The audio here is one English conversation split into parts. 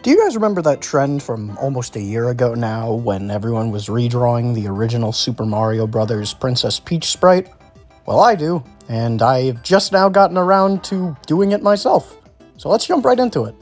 Do you guys remember that trend from almost a year ago now when everyone was redrawing the original Super Mario Bros. Princess Peach sprite? Well, I do, and I've just now gotten around to doing it myself. So let's jump right into it.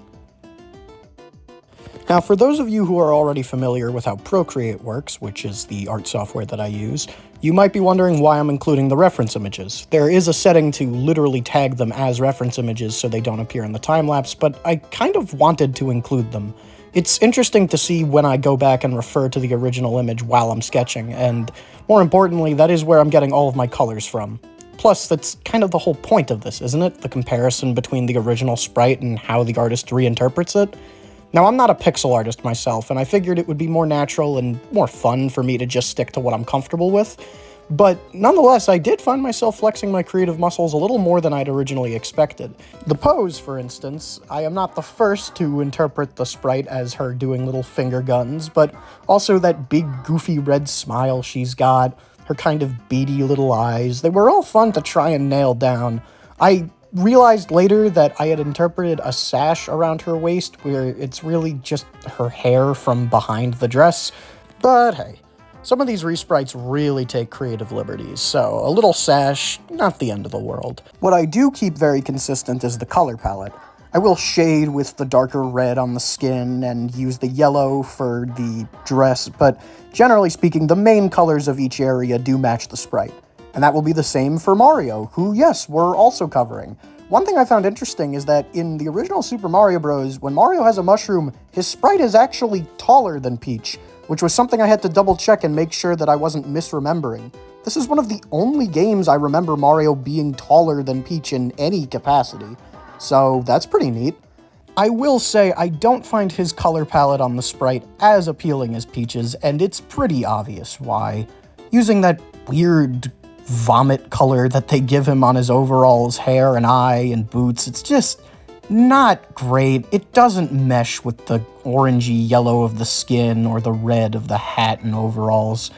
Now, for those of you who are already familiar with how Procreate works, which is the art software that I use, you might be wondering why I'm including the reference images. There is a setting to literally tag them as reference images so they don't appear in the time-lapse, but I kind of wanted to include them. It's interesting to see when I go back and refer to the original image while I'm sketching, and more importantly, that is where I'm getting all of my colors from. Plus, that's kind of the whole point of this, isn't it? The comparison between the original sprite and how the artist reinterprets it. Now, I'm not a pixel artist myself, and I figured it would be more natural and more fun for me to just stick to what I'm comfortable with, but nonetheless, I did find myself flexing my creative muscles a little more than I'd originally expected. The pose, for instance, I am not the first to interpret the sprite as her doing little finger guns, but also that big goofy red smile she's got, her kind of beady little eyes. They were all fun to try and nail down. I realized later that I had interpreted a sash around her waist where it's really just her hair from behind the dress, but hey, some of these resprites really take creative liberties, so a little sash, not the end of the world. What I do keep very consistent is the color palette. I will shade with the darker red on the skin and use the yellow for the dress, but generally speaking, the main colors of each area do match the sprite. And that will be the same for Mario, who, yes, we're also covering. One thing I found interesting is that in the original Super Mario Bros., when Mario has a mushroom, his sprite is actually taller than Peach, which was something I had to double check and make sure that I wasn't misremembering. This is one of the only games I remember Mario being taller than Peach in any capacity, so that's pretty neat. I will say I don't find his color palette on the sprite as appealing as Peach's, and it's pretty obvious why. Using that weird vomit color that they give him on his overalls, hair, and eye, and boots, it's just not great. It doesn't mesh with the orangey yellow of the skin or the red of the hat and overalls.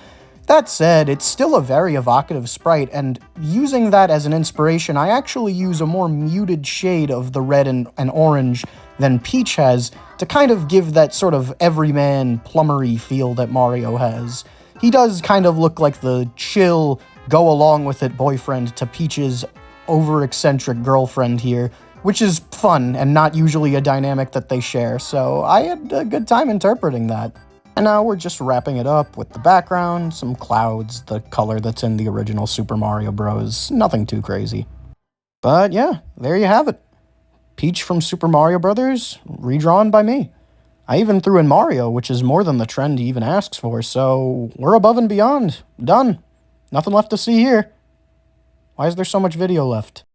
That said, it's still a very evocative sprite, and using that as an inspiration, I actually use a more muted shade of the red and orange than Peach has to kind of give that sort of everyman plumbery feel that Mario has. He does kind of look like the chill, go-along-with-it boyfriend to Peach's over-eccentric girlfriend here, which is fun and not usually a dynamic that they share, so I had a good time interpreting that. And now we're just wrapping it up with the background, some clouds, the color that's in the original Super Mario Bros. Nothing too crazy. But yeah, there you have it. Peach from Super Mario Bros., redrawn by me. I even threw in Mario, which is more than the trend even asks for, so we're above and beyond. Done. Nothing left to see here. Why is there so much video left?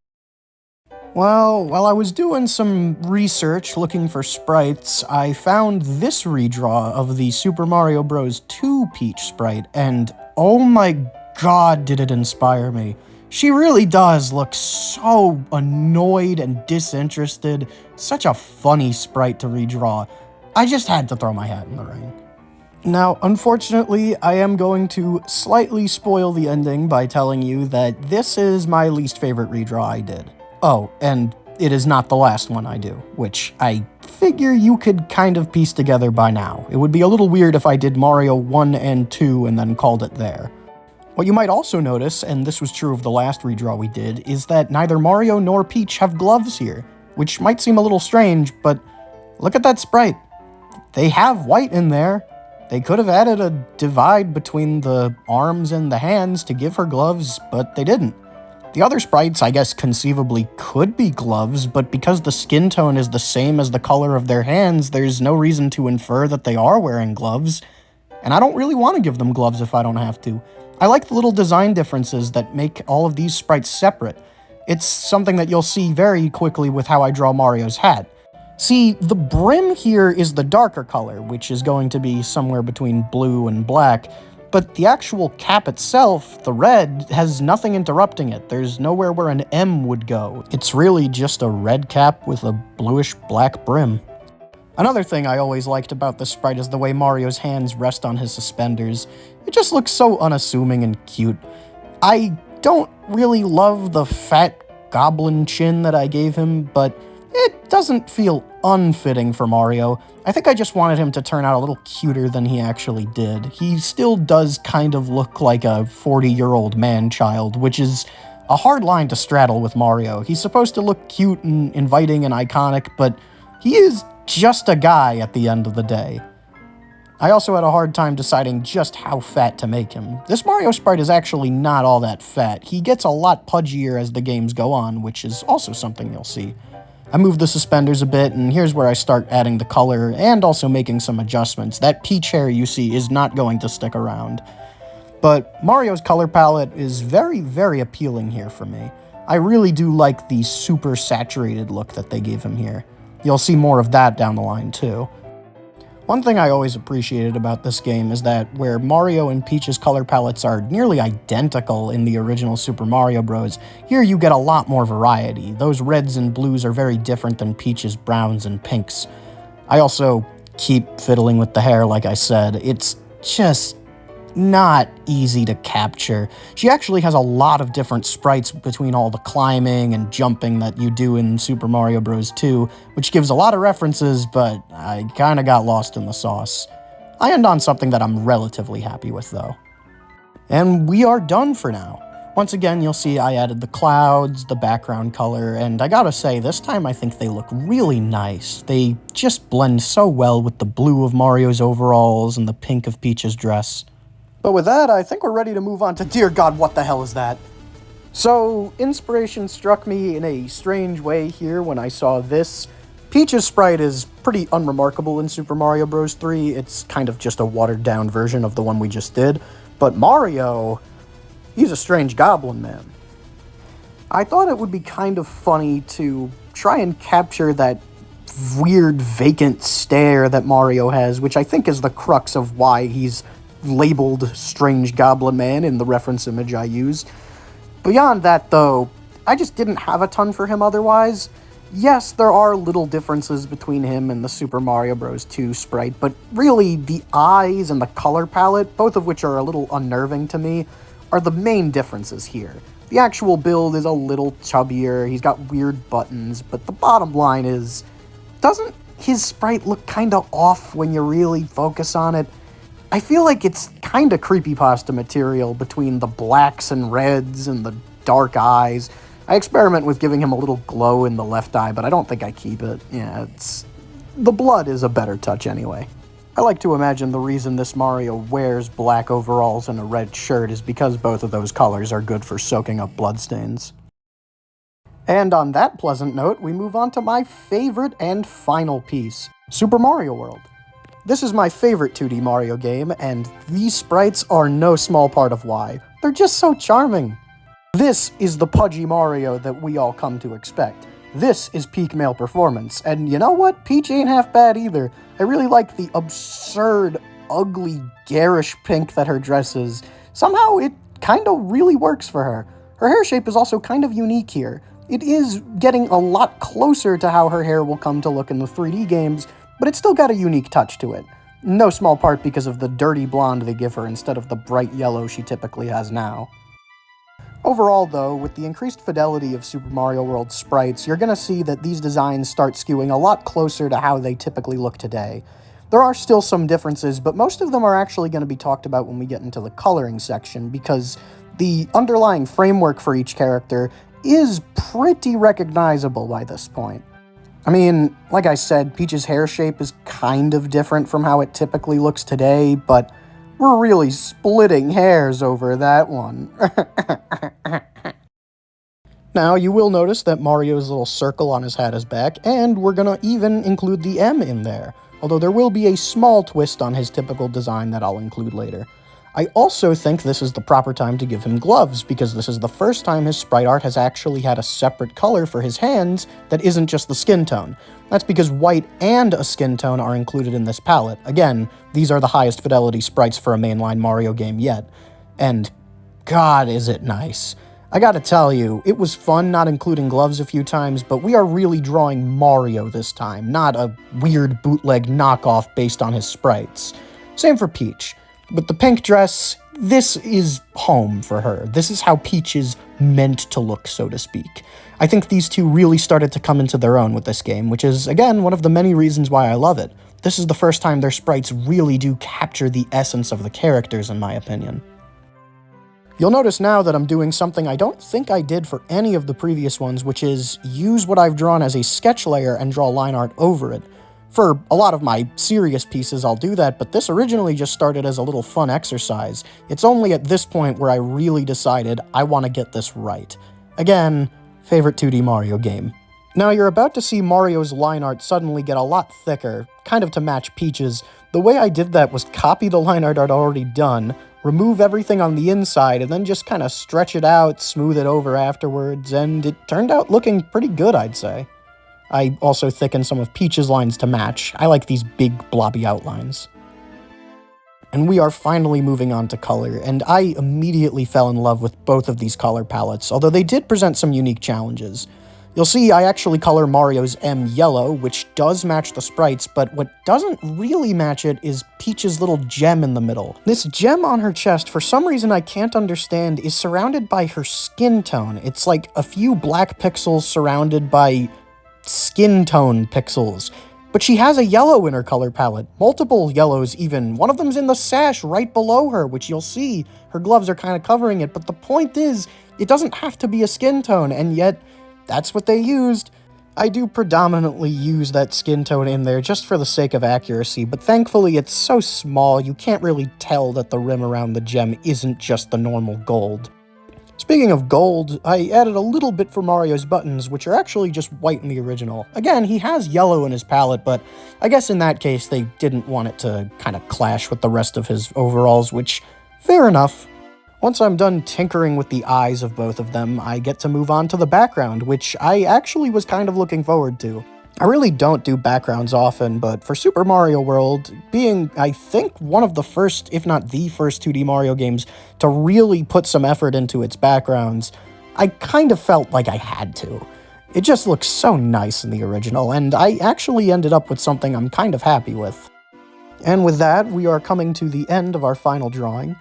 Well, while I was doing some research looking for sprites, I found this redraw of the Super Mario Bros. 2 Peach sprite, and oh my god did it inspire me. She really does look so annoyed and disinterested. Such a funny sprite to redraw. I just had to throw my hat in the ring. Now, unfortunately, I am going to slightly spoil the ending by telling you that this is my least favorite redraw I did. Oh, and it is not the last one I do, which I figure you could kind of piece together by now. It would be a little weird if I did Mario 1 and 2 and then called it there. What you might also notice, and this was true of the last redraw we did, is that neither Mario nor Peach have gloves here, which might seem a little strange, but look at that sprite. They have white in there. They could have added a divide between the arms and the hands to give her gloves, but they didn't. The other sprites, I guess, conceivably could be gloves, but because the skin tone is the same as the color of their hands, there's no reason to infer that they are wearing gloves. And I don't really want to give them gloves if I don't have to. I like the little design differences that make all of these sprites separate. It's something that you'll see very quickly with how I draw Mario's hat. See, the brim here is the darker color, which is going to be somewhere between blue and black, but the actual cap itself, the red, has nothing interrupting it. There's nowhere where an M would go. It's really just a red cap with a bluish-black brim. Another thing I always liked about this sprite is the way Mario's hands rest on his suspenders. It just looks so unassuming and cute. I don't really love the fat goblin chin that I gave him, but It doesn't feel unfitting for Mario. I think I just wanted him to turn out a little cuter than he actually did. He still does kind of look like a 40-year-old man-child, which is a hard line to straddle with Mario. He's supposed to look cute and inviting and iconic, but he is just a guy at the end of the day. I also had a hard time deciding just how fat to make him. This Mario sprite is actually not all that fat. He gets a lot pudgier as the games go on, which is also something you'll see. I moved the suspenders a bit, and here's where I start adding the color and also making some adjustments. That peach hair you see is not going to stick around. But Mario's color palette is very, very appealing here for me. I really do like the super saturated look that they gave him here. You'll see more of that down the line too. One thing I always appreciated about this game is that where Mario and Peach's color palettes are nearly identical in the original Super Mario Bros., here you get a lot more variety. Those reds and blues are very different than Peach's browns and pinks. I also keep fiddling with the hair, like I said. It's just not easy to capture. She actually has a lot of different sprites between all the climbing and jumping that you do in Super Mario Bros. 2, which gives a lot of references, but I kinda got lost in the sauce. I end on something that I'm relatively happy with, though. And we are done for now. Once again, you'll see I added the clouds, the background color, and I gotta say, this time I think they look really nice. They just blend so well with the blue of Mario's overalls and the pink of Peach's dress. But with that, I think we're ready to move on to... Dear God, what the hell is that? So, inspiration struck me in a strange way here when I saw this. Peach's sprite is pretty unremarkable in Super Mario Bros. 3. It's kind of just a watered-down version of the one we just did. But Mario, he's a strange goblin man. I thought it would be kind of funny to try and capture that weird, vacant stare that Mario has, which I think is the crux of why he's labeled Strange Goblin Man in the reference image I used. Beyond that, though, I just didn't have a ton for him otherwise. Yes, there are little differences between him and the Super Mario Bros. 2 sprite, but really, the eyes and the color palette, both of which are a little unnerving to me, are the main differences here. The actual build is a little chubbier, he's got weird buttons, but the bottom line is, doesn't his sprite look kinda off when you really focus on it? I feel like it's kinda creepypasta material between the blacks and reds and the dark eyes. I experiment with giving him a little glow in the left eye, but I don't think I keep it. Yeah, the blood is a better touch anyway. I like to imagine the reason this Mario wears black overalls and a red shirt is because both of those colors are good for soaking up bloodstains. And on that pleasant note, we move on to my favorite and final piece, Super Mario World. This is my favorite 2D Mario game, and these sprites are no small part of why. They're just so charming. This is the pudgy Mario that we all come to expect. This is peak male performance, and you know what? Peach ain't half bad either. I really like the absurd, ugly, garish pink that her dress is. Somehow it kinda really works for her. Her hair shape is also kind of unique here. It is getting a lot closer to how her hair will come to look in the 3D games, but it's still got a unique touch to it. No small part because of the dirty blonde they give her instead of the bright yellow she typically has now. Overall, though, with the increased fidelity of Super Mario World sprites, you're gonna see that these designs start skewing a lot closer to how they typically look today. There are still some differences, but most of them are actually going to be talked about when we get into the coloring section, because the underlying framework for each character is pretty recognizable by this point. I mean, like I said, Peach's hair shape is kind of different from how it typically looks today, but we're really splitting hairs over that one. Now, you will notice that Mario's little circle on his hat is back, and we're gonna even include the M in there, although there will be a small twist on his typical design that I'll include later. I also think this is the proper time to give him gloves, because this is the first time his sprite art has actually had a separate color for his hands that isn't just the skin tone. That's because white and a skin tone are included in this palette. Again, these are the highest fidelity sprites for a mainline Mario game yet. And God, is it nice. I gotta tell you, it was fun not including gloves a few times, but we are really drawing Mario this time, not a weird bootleg knockoff based on his sprites. Same for Peach. But the pink dress, this is home for her. This is how Peach is meant to look, so to speak. I think these two really started to come into their own with this game, which is, again, one of the many reasons why I love it. This is the first time their sprites really do capture the essence of the characters, in my opinion. You'll notice now that I'm doing something I don't think I did for any of the previous ones, which is use what I've drawn as a sketch layer and draw line art over it. For a lot of my serious pieces, I'll do that, but this originally just started as a little fun exercise. It's only at this point where I really decided I want to get this right. Again, favorite 2D Mario game. Now you're about to see Mario's line art suddenly get a lot thicker, kind of to match Peach's. The way I did that was copy the line art I'd already done, remove everything on the inside, and then just kind of stretch it out, smooth it over afterwards, and it turned out looking pretty good, I'd say. I also thickened some of Peach's lines to match. I like these big, blobby outlines. And we are finally moving on to color, and I immediately fell in love with both of these color palettes, although they did present some unique challenges. You'll see I actually color Mario's M yellow, which does match the sprites, but what doesn't really match it is Peach's little gem in the middle. This gem on her chest, for some reason I can't understand, is surrounded by her skin tone. It's like a few black pixels surrounded by skin tone pixels. But she has a yellow in her color palette, multiple yellows even. One of them's in the sash right below her, which you'll see. Her gloves are kind of covering it, but the point is, it doesn't have to be a skin tone, and yet that's what they used. I do predominantly use that skin tone in there just for the sake of accuracy, but thankfully it's so small you can't really tell that the rim around the gem isn't just the normal gold. Speaking of gold, I added a little bit for Mario's buttons, which are actually just white in the original. Again, he has yellow in his palette, but I guess in that case they didn't want it to kind of clash with the rest of his overalls, which, fair enough. Once I'm done tinkering with the eyes of both of them, I get to move on to the background, which I actually was kind of looking forward to. I really don't do backgrounds often, but for Super Mario World, being, I think, one of the first, if not the first 2D Mario games to really put some effort into its backgrounds, I kind of felt like I had to. It just looks so nice in the original, and I actually ended up with something I'm kind of happy with. And with that, we are coming to the end of our final drawing.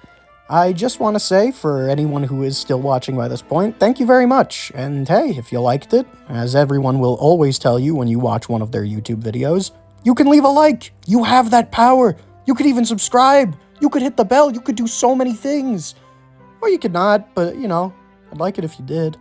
I just want to say, for anyone who is still watching by this point, thank you very much, and hey, if you liked it, as everyone will always tell you when you watch one of their YouTube videos, you can leave a like! You have that power! You could even subscribe! You could hit the bell! You could do so many things! Or you could not, but, you know, I'd like it if you did.